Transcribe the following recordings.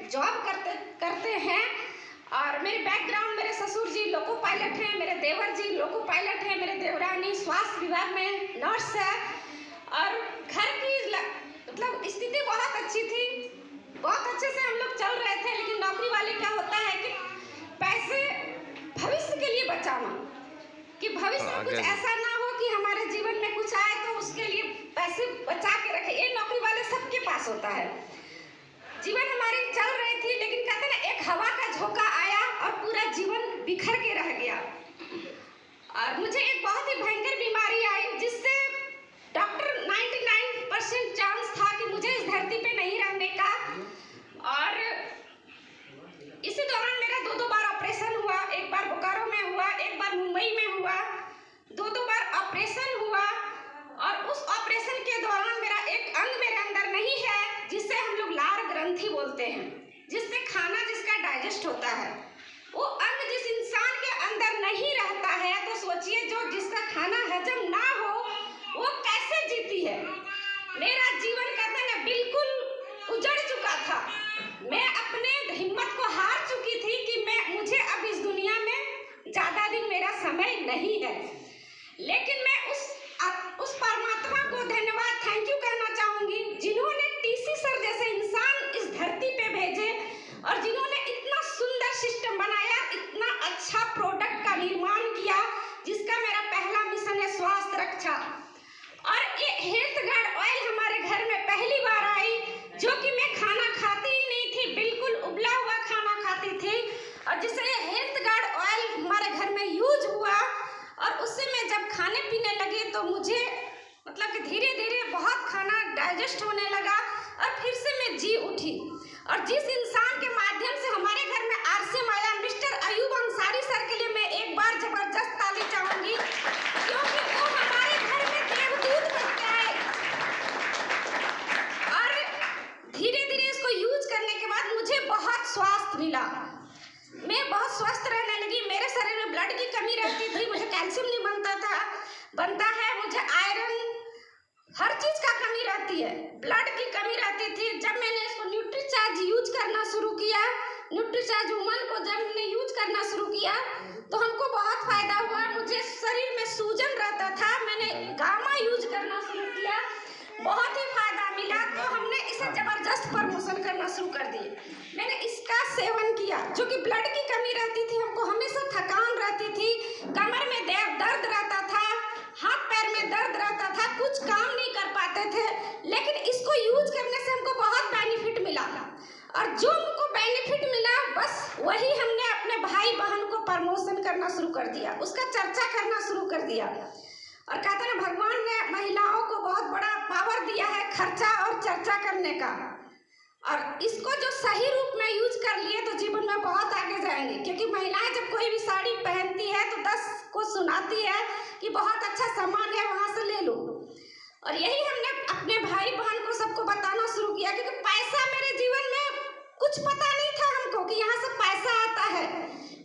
Job करते हैं। और मेरे बैकग्राउंड, मेरे ससुर जी लोको पायलट हैं, मेरे देवर जी लोको पायलट हैं, मेरे देवरानी स्वास्थ्य विभाग में नर्स है। और घर की मतलब स्थिति बहुत अच्छी थी, बहुत अच्छे से हम लोग चल रहे थे। लेकिन नौकरी वाले क्या होता है कि पैसे भविष्य के लिए बचाना, कि भविष्य में कुछ ऐसा ना हो कि हमारे जीवन में कुछ आए तो उसके लिए पैसे बचा के रखे। ये नौकरी वाले सबके पास होता है। जीवन हमारी चल रही थी, लेकिन कहते ना एक हवा का झोंका आया और पूरा जीवन बिखर के रह गया। और मुझे एक बहुत ही भयंकर बीमारी आई, जिससे डॉक्टर 99% चांस था कि मुझे इस धरती पे नहीं रहने का। और इसी दौरान मेरा 2 बार ऑपरेशन हुआ। एक बार बोकारो में हुआ, एक बार मुंबई में हुआ। 2 बार ऑपरेशन हुआ। और उस ऑपरेशन के दौरान मेरा एक अंग मेरे अंदर नहीं है, जिसे हम लोग लार ग्रंथि बोलते हैं, जिससे खाना जिसका डाइजेस्ट होता है। वो अंग जिस इंसान के अंदर नहीं रहता है, तो सोचिए जो जिसका खाना हजम ना हो वो कैसे जीती है। मेरा जीवन कहते हैं ना बिल्कुल उजड़ चुका था। मैं अपने हिम्मत को हार चुकी थी कि मुझे अब इस दुनिया में ज्यादा दिन मेरा समय नहीं है। लेकिन मैं उस परमात्मा को धन्यवाद, थैंक यू कहना चाहूंगी, जिन्होंने टीसी सर जैसे इंसान इस धरती पे भेजे और जिन्होंने इतना सुंदर सिस्टम बनाया, इतना अच्छा प्रोडक्ट का निर्माण किया, जिसका मेरा पहला मिशन है स्वास्थ्य रक्षा। और ये हेल्थ गार्ड ऑयल हमारे घर में पहली बार आई, जो कि मैं खाना खाती ही नहीं थी, बिल्कुल उबला हुआ खाना खाती थी। और जिससे ये हेल्थ गार्ड ऑयल हमारे घर में यूज हुआ, और उससे मैं जब खाने पीने लगी तो मुझे मतलब कि धीरे धीरे बहुत खाना डाइजेस्ट होने लगा और फिर से मैं जी उठी। और जिस इंसान के माध्यम से हमारे घर में आरसीएम आया, मिस्टर अयूब अंसारी सर के लिए मैं एक बार जबरदस्त ताली चाहूंगी, क्योंकि वो हमारे घर में देवदूत बनके आए। और धीरे धीरे इसको यूज करने के बाद मुझे बहुत स्वास्थ्य मिला, मैं बहुत स्वस्थ रहने लगी। मेरे शरीर में ब्लड की कमी रहती थी, मुझे कैल्शियम नहीं बनता है, मुझे आयरन हर चीज का कमी रहती है, ब्लड की कमी रहती थी। जब मैंने इसको न्यूट्रीचार्ज यूज करना शुरू किया, न्यूट्रीचार्ज वुमन को जब मैंने यूज करना शुरू किया तो हमको बहुत फायदा हुआ। मुझे शरीर में सूजन रहता था, मैंने गामा यूज करना शुरू किया, बहुत ही फायदा मिला। तो हमने इसे जबरदस्त प्रमोशन करना शुरू कर दिए। मैंने इसका सेवन किया, जो कि ब्लड की कमी रहती थी, हमको हमेशा थकान रहती थी, कमर में दर्द रहता था, हाथ पैर में दर्द रहता था, कुछ काम नहीं कर पाते थे। लेकिन इसको यूज करने से हमको बहुत बेनिफिट मिला। और जो हमको बेनिफिट मिला, बस वही हमने अपने भाई बहन को प्रमोशन करना शुरू कर दिया, उसका चर्चा करना शुरू कर दिया। और कहते हैं ना, भगवान ने महिलाओं को बहुत बड़ा पावर दिया है खर्चा और चर्चा करने का। और इसको जो सही रूप में यूज कर लिए तो जीवन में बहुत आगे जाएंगे। क्योंकि महिलाएं जब कोई भी साड़ी पहनती है तो 10 को सुनाती है कि बहुत अच्छा सामान है, वहां से ले लो। और यही हमने अपने भाई बहन को सबको बताना शुरू किया, क्योंकि पैसा मेरे जीवन में कुछ पता नहीं था हमको कि यहाँ से पैसा आता है।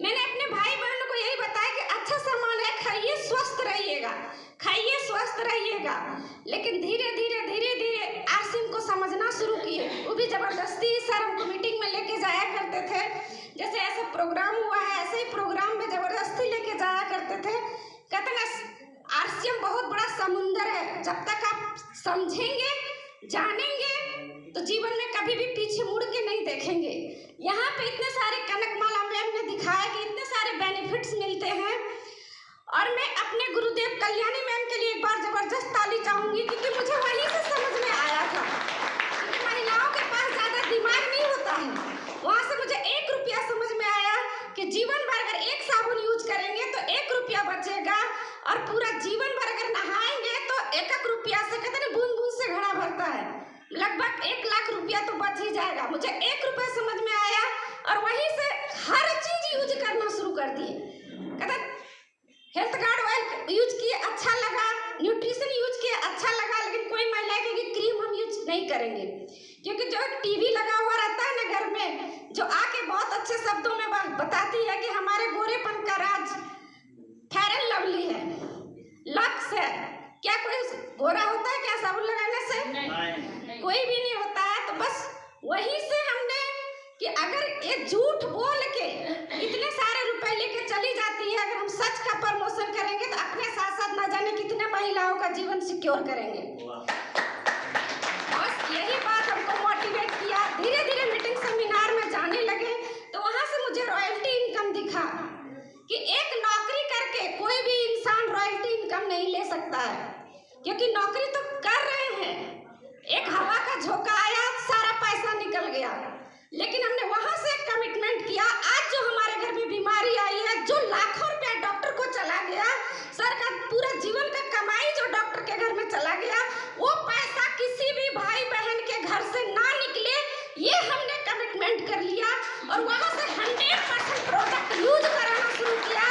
मैंने अपने भाई बहनों को यही बताया कि अच्छा सामान है, खाइए स्वस्थ रहिएगा, खाइए स्वस्थ रहिएगा। लेकिन धीरे धीरे आरसीएम को समझना शुरू किए, वो भी जबरदस्ती सर हमको मीटिंग में लेके जाया करते थे। जैसे ऐसे प्रोग्राम हुआ है, ऐसे ही प्रोग्राम में जबरदस्ती लेके जाया करते थे। कहते ना, आरसीएम बहुत बड़ा समुंदर है, जब तक आप समझेंगे जानेंगे तो जीवन में कभी भी पीछे मुड़ के नहीं देखेंगे। यहाँ पे इतने सारे कनकमाला मैम ने दिखाया कि इतने सारे बेनिफिट्स मिलते हैं। और मैं अपने गुरुदेव कल्याणी मैम के लिए एक बार जबरदस्त ताली चाहूंगी, क्योंकि मुझे वहीं से समझ में आया था। क्योंकि महिलाओं के पास ज्यादा दिमाग नहीं होता है, वहां से मुझे 1 रुपया समझ में आया कि जीवन भर अगर 1 साबुन यूज करेंगे तो 1 रुपया बचेगा, और पूरा जीवन भर अगर नहाएंगे तो 1 रुपया से, कहते हैं बूंद बूंद से घड़ा भरता है, लगभग 1 लाख रुपया तो बच ही जाएगा। मुझे 1 रुपया समझ में आया और वहीं से हर चीज यूज करना शुरू कर दिए। कहते हेल्थ गार्ड ऑयल यूज किए, अच्छा लगा, न्यूट्रिशन यूज किए, अच्छा लगा। लेकिन कोई महिला कहेगी क्रीम हम यूज नहीं करेंगे, क्योंकि जो टीवी लगा हुआ रहता है ना घर में, जो आके बहुत अच्छे शब्दों में बताती है कि हमारे गोरेपन का राज फेयर एंड लवली है, लक्स है। क्या कोई गोरा होता है क्या साबुन लगाने से? नहीं। कोई भी नहीं होता है। तो बस वहीं से हमने कि सिक्योर करेंगे। बस यही बात हमको मोटिवेट किया। धीरे धीरे मीटिंग सेमिनार में जाने लगे तो वहाँ से मुझे रॉयल्टी इनकम दिखा कि एक नौकरी करके कोई भी इंसान रॉयल्टी इनकम नहीं ले सकता है, क्योंकि नौकरी तो कर रहे हैं, एक हवा का झोंका आया, सारा पैसा निकल गया। लेकिन हमने वहां से कमिटमेंट किया। आज जो हमारे घर में बीमारी आई है, जो लाखों रुपया डॉक्टर को चला गया, सर का पूरा जीवन का कमाई जो डॉक्टर के घर में चला गया, वो पैसा किसी भी भाई बहन के घर से ना निकले, ये हमने कमिटमेंट कर लिया। और वहां से 100% प्रोडक्ट यूज कराना शुरू किया।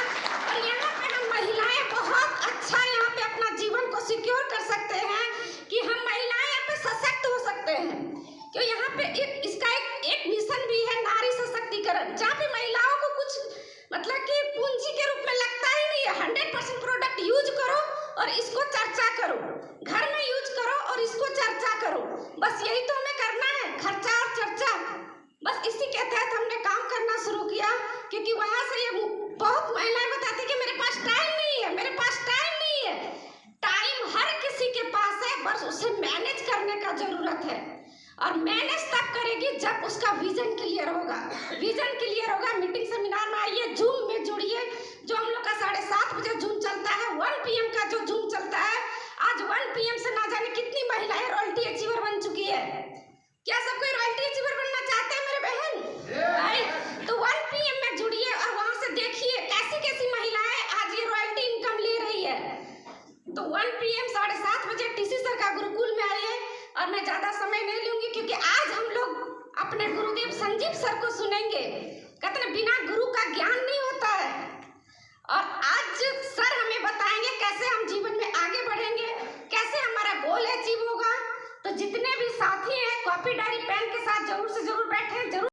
और यहाँ पे हम महिलाएं बहुत अच्छा यहाँ पे अपना जीवन को सिक्योर कर सकते हैं कि हम महिलाएं यहाँ पे सशक्त हो सकते हैं। क्यों यहाँ पे इसका एक मिशन भी है, नारी सशक्तिकरण, जहाँ पे महिलाओं को कुछ मतलब कि पूंजी के रूप में लगता ही नहीं है। 100% प्रोडक्ट यूज करो और इसको चर्चा करो, घर में यूज करो और इसको चर्चा करो। बस यही तो हमें करना है, खर्चा और चर्चा। बस इसी के तहत हमने काम करना शुरू किया, क्योंकि वहाँ से ये बहुत महिलाएं बताती कि मेरे पास टाइम नहीं है, मेरे पास टाइम नहीं है। टाइम हर किसी के पास है, बस उसे मैनेज करने का जरूरत है। और मैनेज तब करेगी जब उसका विजन क्लियर होगा। विजन क्लियर होगा। मीटिंग सेमिनार में आइए, जूम में जुड़िए। जो हम लोग का 7:30 बजे जूम चलता है, 1 PM का जो जूम चलता है, आज 1 PM से ना जाने कितनी महिलाएं रॉयल्टी अचीवर बन चुकी है। क्या सब कोई रॉयल्टी अचीवर बनना चाहते हैं मेरे बहन? तो 1 PM में जुड़िए और वहां से देखिए कैसी कैसी महिलाएं आज ये रॉयल्टी इनकम ले रही है। तो 1 PM 7:30 बजे टीसी सर का गुरुकुल में आइए। और मैं ज्यादा समय नहीं लूंगी, क्योंकि आज हम लोग अपने गुरुदेव संजीव सर को सुनेंगे। कहते हैं बिना गुरु का ज्ञान नहीं होता है। और आज सर हमें बताएंगे कैसे हम जीवन में आगे बढ़ेंगे, कैसे हमारा गोल अचीव होगा। तो जितने भी साथी हैं, कॉपी डायरी